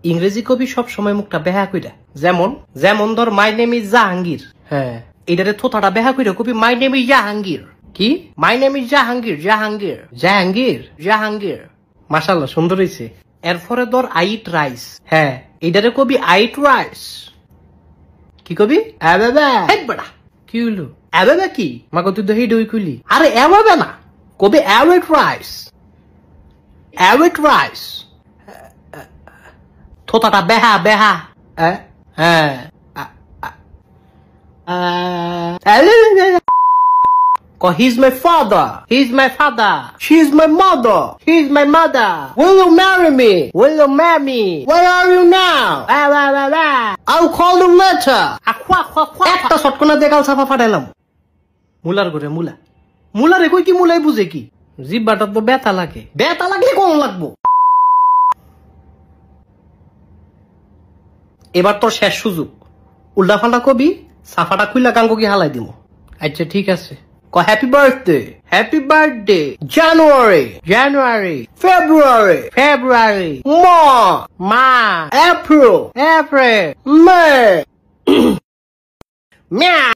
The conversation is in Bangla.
ইংরেজি কবি সব সময় মুখটা বেহা কইরা যেমন যেমন ধর মাই নেম ইজ জাহাঙ্গীর। হ্যাঁ এটারে থোথাটা বেহা কইরা কবি মাই নেম ইজ জাহাঙ্গীর। কি my name is Jahangir Jahangir Jahangir Jahangir. মাশাআল্লাহ সুন্দর হইছে। এরপরে ধর আই ইট রাইস। হ্যাঁ এটারে কবি আই ইট রাইস। কি কবি আবাবা বড়া কি হলো আবাবা কি মাগো তুই দহি দই কইলি আরে আবাবা না কবি অ্যাওয়েট রাইস অ্যাওয়েট রাইস। থোতাটা বেহা বেহা। হ্যাঁ he's my father, he's my father, she's my mother, he's my mother. Will you marry me? Will you marry me? Where are you now? I'll call you later. একটা শটকনা দিয়ে গাল ছাপা ফাটাইলাম। মুলার ঘরে মুলা মুলারে কই কি মুলাই বুঝে কি জিব্বাটা তো ব্যথা লাগে ব্যথা লাগলে কোন লাগবো। এবার তোর শেষ সুযোগ উল্টা ফাল্টা কবি সাফাটা খুইলা গাঙ্গ কি হালাই দিব। আচ্ছা ঠিক আছে হ্যাপি বার্থডে হ্যাপি বার্থডে জানুয়ারি জানুয়ারি ফেব্রুয়ারি ফেব্রুয়ারি মা এপ্রিল এপ্রিল মে